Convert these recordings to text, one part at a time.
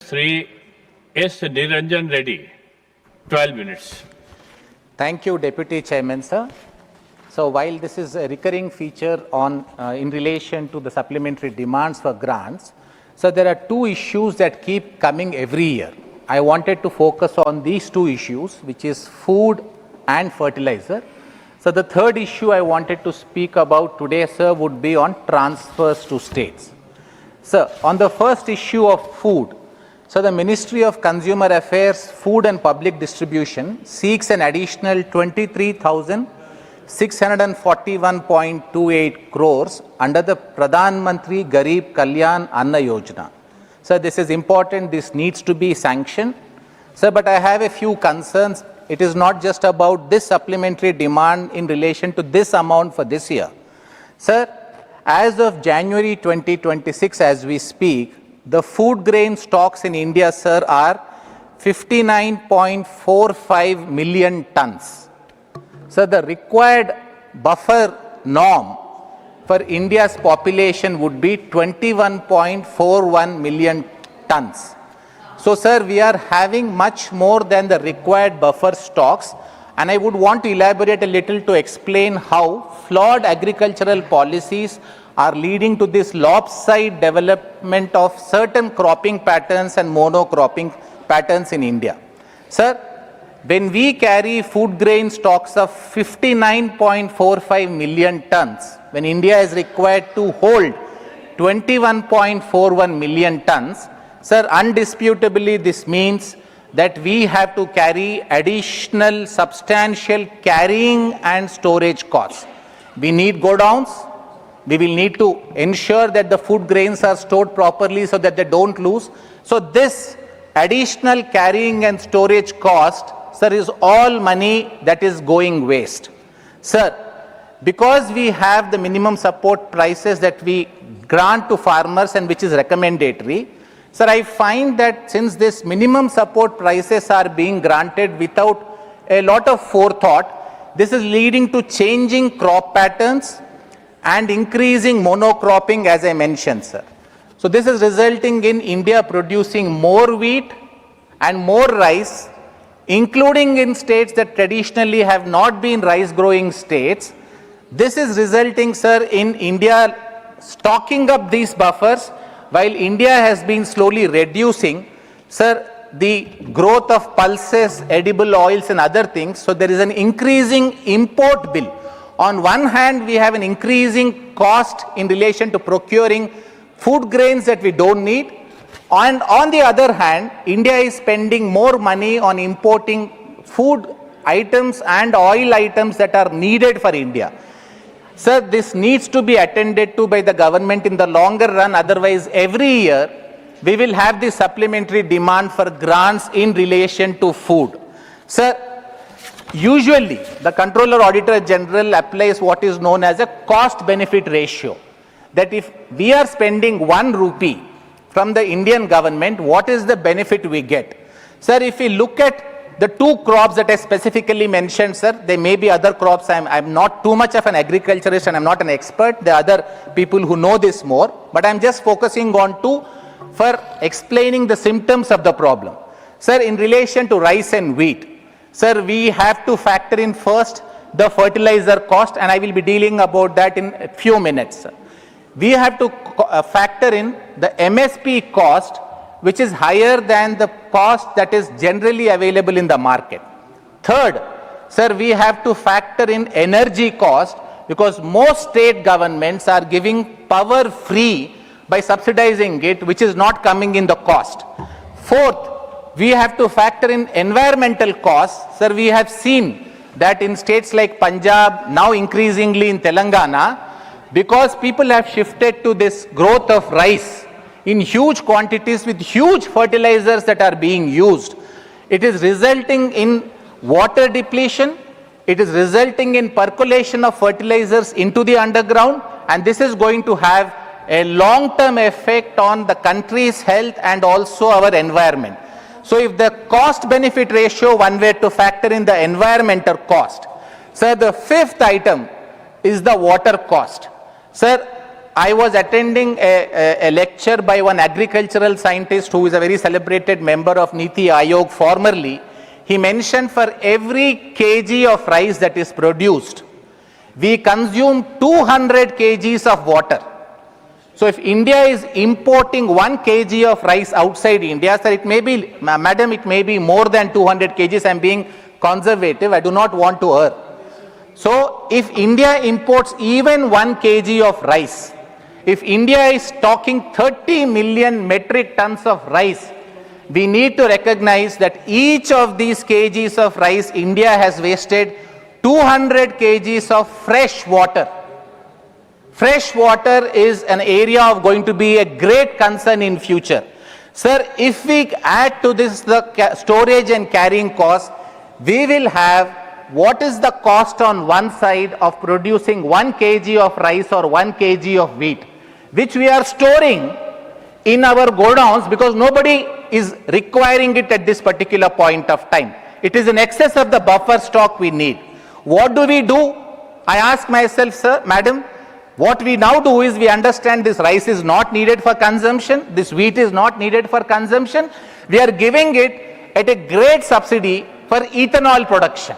Sri S. Niranjan Reddy, 12 minutes. Thank you, Deputy Chairman, sir. So while this is a recurring feature on in relation to the supplementary demands for grants, so there are two issues that keep coming every year. I wanted to focus on these two issues, which is food and fertilizer. So the third issue I wanted to speak about today, sir, would be on transfers to states. Sir, on the first issue of food, so the Ministry of Consumer Affairs, Food and Public Distribution seeks an additional 23,641.28 crores under the Pradhan Mantri Garib Kalyan Anna Yojana. Sir, this is important. This needs to be sanctioned. Sir, but I have a few concerns. It is not just about this supplementary demand in relation to this amount for this year. Sir, as of January 2026, as we speak, the food grain stocks in India, sir, are 59.45 million tons. So the required buffer norm for India's population would be 21.41 million tons. So, sir, we are having much more than the required buffer stocks, and I would want to elaborate a little to explain how flawed agricultural policies are leading to this lopsided development of certain cropping patterns and monocropping patterns in India. Sir, when we carry food grain stocks of 59.45 million tons, when India is required to hold 21.41 million tons, sir, undisputably this means that we have to carry additional substantial carrying and storage costs. We need godowns. We will need to ensure that the food grains are stored properly so that they don't lose. So this additional carrying and storage cost, sir, is all money that is going waste. Sir, because we have the minimum support prices that we grant to farmers and which is recommendatory, sir, I find that since this minimum support prices are being granted without a lot of forethought, this is leading to changing crop patterns and increasing monocropping, as I mentioned, sir. So this is resulting in India producing more wheat and more rice, including in states that traditionally have not been rice growing states. This is resulting, sir, in India stocking up these buffers while India has been slowly reducing, sir, the growth of pulses, edible oils and other things. So there is an increasing import bill. On one hand, we have an increasing cost in relation to procuring food grains that we don't need. And on the other hand, India is spending more money on importing food items and oil items that are needed for India. Sir, this needs to be attended to by the government in the longer run. Otherwise, every year, we will have the supplementary demand for grants in relation to food. Sir, usually, the Controller Auditor General applies what is known as a cost-benefit ratio. That if we are spending 1 rupee from the Indian government, what is the benefit we get? Sir, if we look at the two crops that I specifically mentioned, sir, there may be other crops. I'm not too much of an agriculturist and I'm not an expert. There are other people who know this more. But I'm just focusing on two for explaining the symptoms of the problem. Sir, in relation to rice and wheat, sir, we have to factor in first the fertilizer cost, and I will be dealing about that in a few minutes. Sir. We have to factor in the MSP cost, which is higher than the cost that is generally available in the market. Third, sir, we have to factor in energy cost because most state governments are giving power free by subsidizing it, which is not coming in the cost. Fourth, we have to factor in environmental costs. Sir, we have seen that in states like Punjab, now increasingly in Telangana, because people have shifted to this growth of rice in huge quantities with huge fertilizers that are being used. It is resulting in water depletion. It is resulting in percolation of fertilizers into the underground, and this is going to have a long-term effect on the country's health and also our environment. So if the cost-benefit ratio, one way to factor in the environmental cost. Sir, the fifth item is the water cost. Sir, I was attending a lecture by one agricultural scientist who is a very celebrated member of Niti Aayog formerly. He mentioned for every kg of rice that is produced, we consume 200 kgs of water. So if India is importing 1 kg of rice outside India, sir, it may be, madam, it may be more than 200 kgs. I am being conservative. I do not want to err. So if India imports even 1 kg of rice, if India is stocking 30 million metric tons of rice, we need to recognize that each of these kgs of rice, India has wasted 200 kgs of fresh water. Fresh water is an area of going to be a great concern in future. Sir, if we add to this the storage and carrying cost, we will have what is the cost on one side of producing 1 kg of rice or 1 kg of wheat, which we are storing in our godowns because nobody is requiring it at this particular point of time. It is in excess of the buffer stock we need. What do we do? I ask myself, sir, madam, what we now do is we understand this rice is not needed for consumption, this wheat is not needed for consumption. We are giving it at a great subsidy for ethanol production.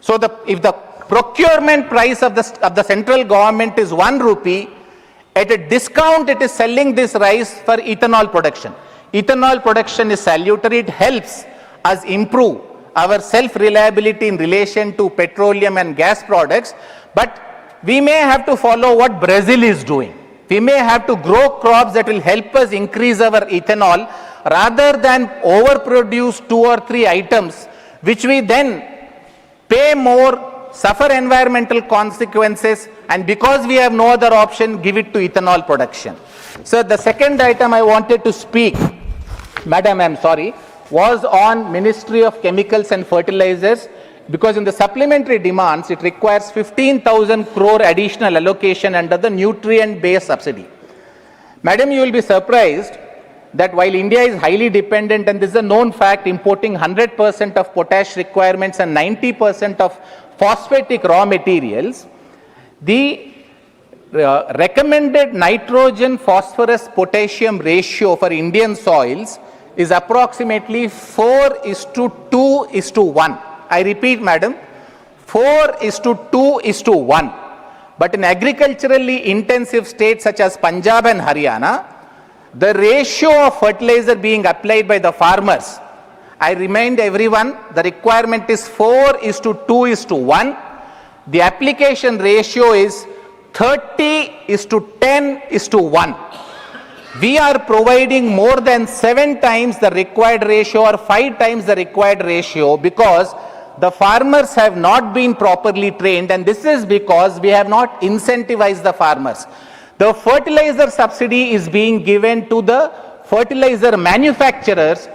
So if the procurement price of the central government is 1 rupee, at a discount it is selling this rice for ethanol production. Ethanol production is salutary. It helps us improve our self-reliability in relation to petroleum and gas products, but we may have to follow what Brazil is doing. We may have to grow crops that will help us increase our ethanol rather than overproduce 2 or 3 items which we then pay more, suffer environmental consequences, and because we have no other option, give it to ethanol production. So the second item I wanted to speak, madam, I am sorry, was on Ministry of Chemicals and Fertilizers, because in the supplementary demands, it requires 15,000 crore additional allocation under the nutrient-based subsidy. Madam, you will be surprised that while India is highly dependent, and this is a known fact, importing 100% of potash requirements and 90% of phosphatic raw materials, the recommended nitrogen, phosphorus, potassium ratio for Indian soils is approximately 4:2:1. I repeat, madam, 4:2:1. But in agriculturally intensive states such as Punjab and Haryana, the ratio of fertilizer being applied by the farmers, I remind everyone, the requirement is 4:2:1. The application ratio is 30:10:1. We are providing more than 7 times the required ratio or 5 times the required ratio because the farmers have not been properly trained, and this is because we have not incentivized the farmers. The fertilizer subsidy is being given to the fertilizer manufacturers.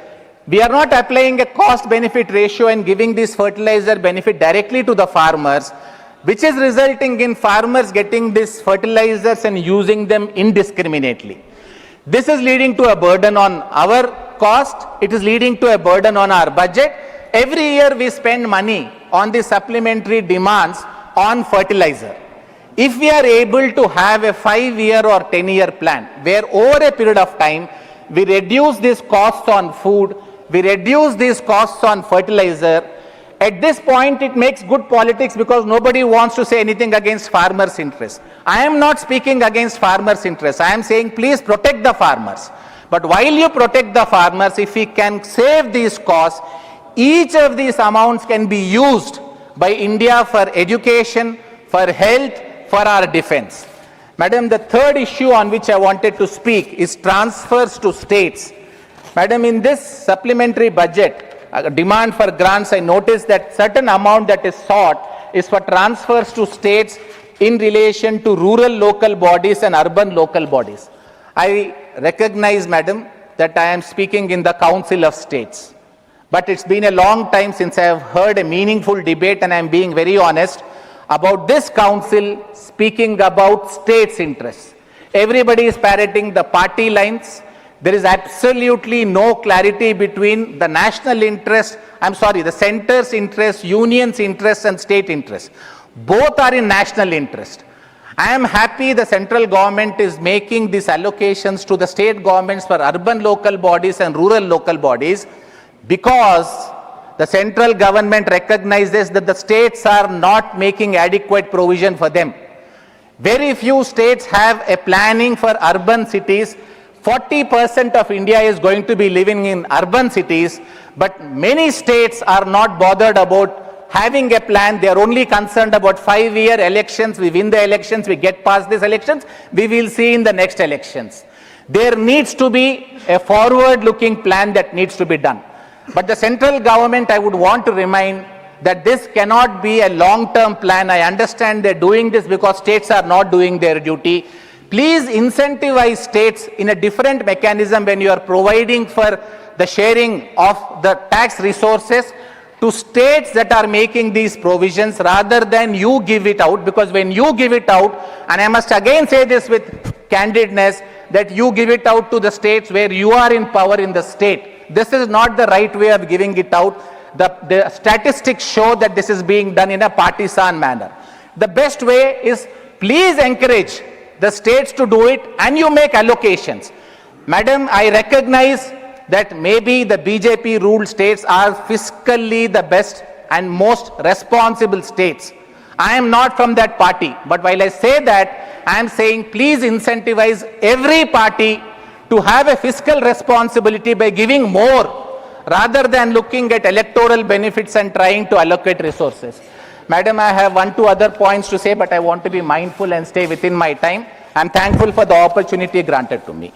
We are not applying a cost benefit ratio and giving this fertilizer benefit directly to the farmers, which is resulting in farmers getting these fertilizers and using them indiscriminately. This is leading to a burden on our cost. It is leading to a burden on our budget. Every year we spend money on the supplementary demands on fertilizer. If we are able to have a 5-year or 10-year plan where over a period of time we reduce these costs on food, we reduce these costs on fertilizer, at this point it makes good politics because nobody wants to say anything against farmers' interests. I am not speaking against farmers' interests. I am saying please protect the farmers. But while you protect the farmers, if we can save these costs, each of these amounts can be used by India for education, for health, for our defense. Madam, the third issue on which I wanted to speak is transfers to states. Madam, in this supplementary budget, demand for grants, I noticed that certain amount that is sought is for transfers to states in relation to rural local bodies and urban local bodies. I recognize, madam, that I am speaking in the Council of States. But it's been a long time since I have heard a meaningful debate, and I am being very honest about this council speaking about states' interests. Everybody is parroting the party lines. There is absolutely no clarity between the national interest, the center's interest, union's interest and state interest. Both are in national interest. I am happy the central government is making these allocations to the state governments for urban local bodies and rural local bodies, because the central government recognizes that the states are not making adequate provision for them. Very few states have a planning for urban cities. 40% of India is going to be living in urban cities, but many states are not bothered about having a plan. They are only concerned about 5-year elections. We win the elections, we get past these elections, we will see in the next elections. There needs to be a forward-looking plan that needs to be done. But the central government, I would want to remind that this cannot be a long-term plan. I understand they're doing this because states are not doing their duty. Please incentivize states in a different mechanism when you are providing for the sharing of the tax resources to states that are making these provisions, rather than you give it out, because when you give it out, and I must again say this with candidness, that you give it out to the states where you are in power in the state. This is not the right way of giving it out. The statistics show that this is being done in a partisan manner. The best way is, please encourage the states to do it, and you make allocations. Madam, I recognize that maybe the BJP ruled states are fiscally the best and most responsible states. I am not from that party, but while I say that, I am saying please incentivize every party to have a fiscal responsibility by giving more, rather than looking at electoral benefits and trying to allocate resources. Madam, I have 1-2 other points to say, but I want to be mindful and stay within my time. I am thankful for the opportunity granted to me.